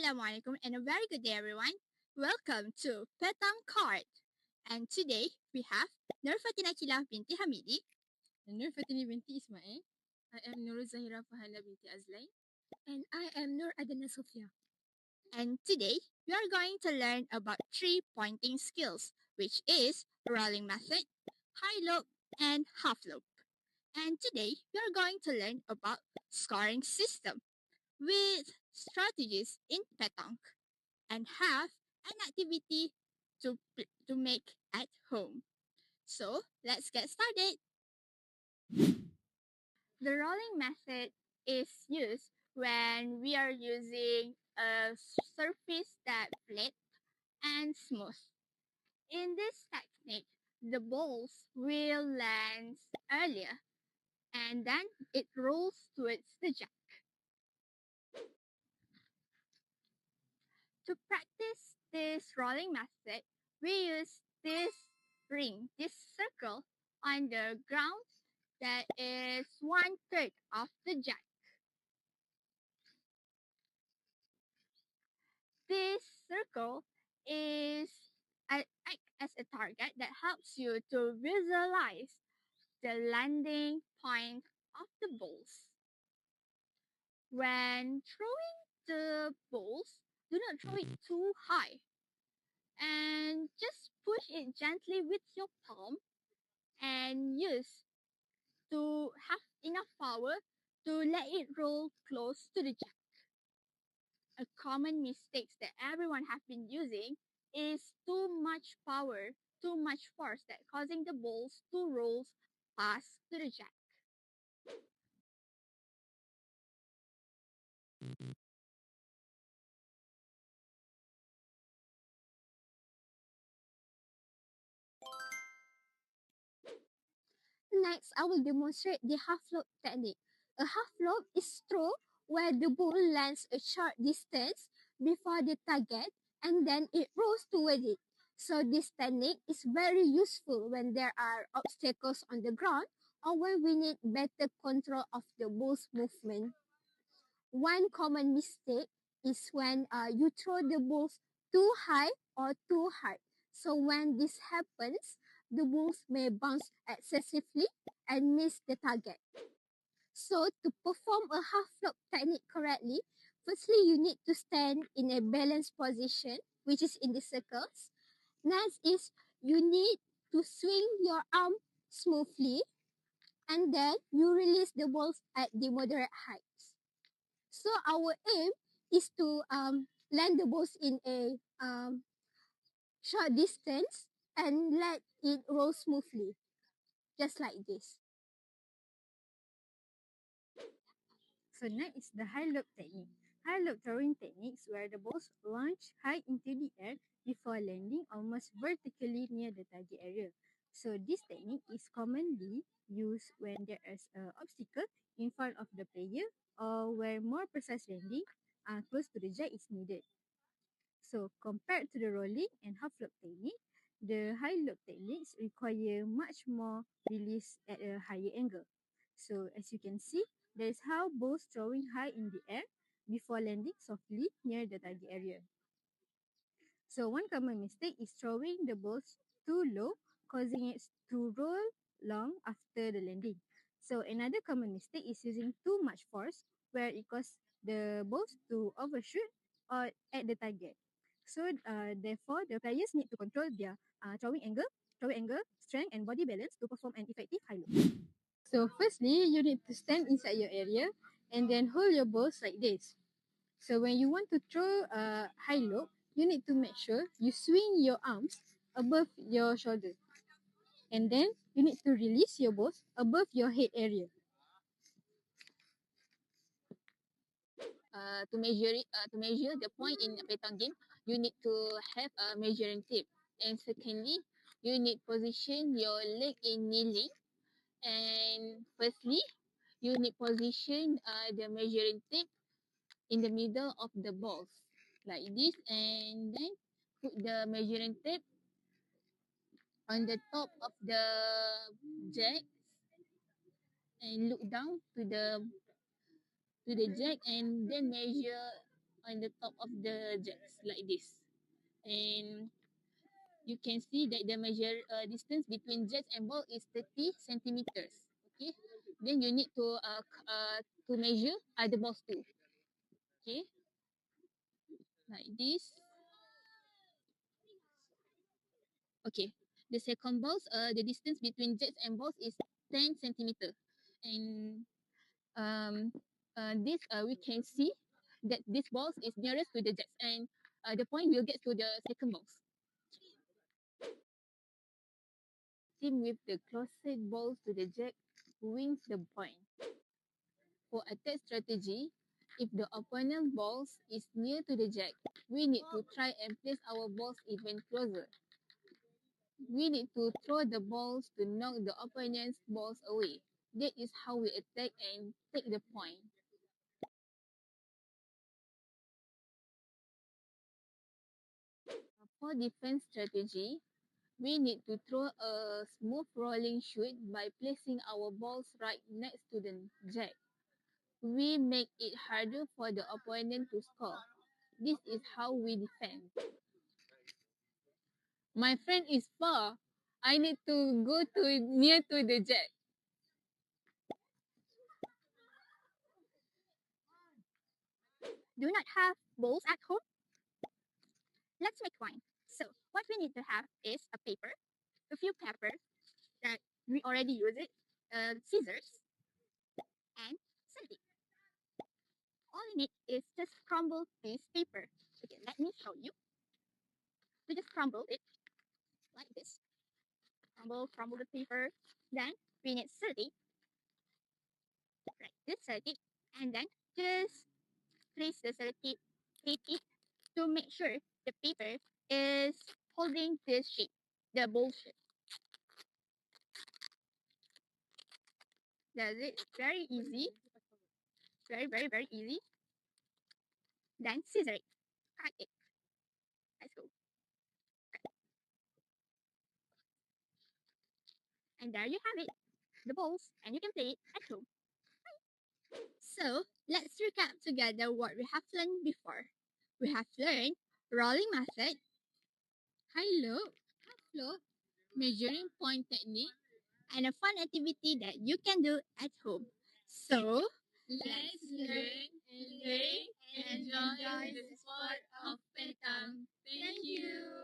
Assalamualaikum and a very good day everyone. Welcome to Petanque. And today we have AQILAH binti Hamidi and FATINIE binti ISMAIL. I am NURUL ZAHIRAH binti AZLAN. And I am NURUL SOFEA. And today we are going to learn about 3 pointing skills, which is rolling method, high loop, and half loop. And today we are going to learn about scoring system with strategies in Petanque and have an activity to make at home. So let's get started. The rolling method is used when we are using a surface that flat and smooth. In this technique, the balls will land earlier and then it rolls towards the jack. To practice this rolling method, we use this ring, this circle on the ground that is 1/3 of the jack. This circle acts as a target that helps you to visualize the landing point of the balls. When throwing the balls, do not throw it too high and just push it gently with your palm and use to have enough power to let it roll close to the jack. A common mistake that everyone have been using is too much power, too much force that causing the balls to roll past to the jack. Next, I will demonstrate the half loop technique. A half loop is throw where the ball lands a short distance before the target and then it rolls toward it. So this technique is very useful when there are obstacles on the ground or when we need better control of the ball's movement. One common mistake is when you throw the balls too high or too hard. So when this happens, the balls may bounce excessively and miss the target. So to perform a half loop technique correctly, firstly you need to stand in a balanced position, which is in the circles. Next is you need to swing your arm smoothly and then you release the balls at the moderate heights. So our aim is to land the balls in a short distance and let it roll smoothly, just like this. So next is the high loop technique. High loop throwing techniques where the balls launch high into the air before landing almost vertically near the target area. So this technique is commonly used when there is an obstacle in front of the player or where more precise landing close to the jack is needed. So compared to the rolling and half loop technique, the high loop techniques require much more release at a higher angle. So as you can see, that is how balls throwing high in the air before landing softly near the target area. So one common mistake is throwing the balls too low, causing it to roll long after the landing. So another common mistake is using too much force, where it causes the balls to overshoot or at the target. So therefore, the players need to control their throwing angle, strength, and body balance to perform an effective high loop. So firstly, you need to stand inside your area and then hold your balls like this. So when you want to throw a high loop, you need to make sure you swing your arms above your shoulder. And then you need to release your balls above your head area. To measure the point in a Petanque game, you need to have a measuring tape. And secondly, you need position your leg in kneeling. And firstly, you need position the measuring tape in the middle of the balls like this, and then put the measuring tape on the top of the jack and look down to the jack and then measure on the top of the jets like this. And you can see that the measure distance between jets and ball is 30 centimeters. Okay. Then you need to measure other balls too. Okay. Like this. Okay. The second balls, the distance between jets and balls is 10 centimeter. And this we can see that this balls is nearest to the jets, and the point will get to the second balls. Team with the closest balls to the jet wins the point. For attack strategy, if the opponent balls is near to the jet, we need to try and place our balls even closer. We need to throw the balls to knock the opponent's balls away. That is how we attack and take the point. For defense strategy, we need to throw a smooth rolling shoot by placing our balls right next to the jack. We make it harder for the opponent to score. This is how we defend. My friend is far. I need to go to near to the jack. Do not have balls at home? Let's make one. So what we need to have is a paper, a few papers that we already use it, scissors, and something. All we need is just crumble this paper. Okay, let me show you. We just crumble it like this. Crumble the paper. Then we need 30, right? This 30, and then just place the 30, hit it to make sure the paper is holding this shape, the bowl shape. That's it. Very easy. Very easy. Then scissor it. Cut it. Let's go. And there you have it. The balls, and you can play it at home. So let's recap together what we have learned before. We have learned rolling method, high low, half low, measuring point technique, and a fun activity that you can do at home. So let's learn and play and enjoy the sport of Petanque. Thank you.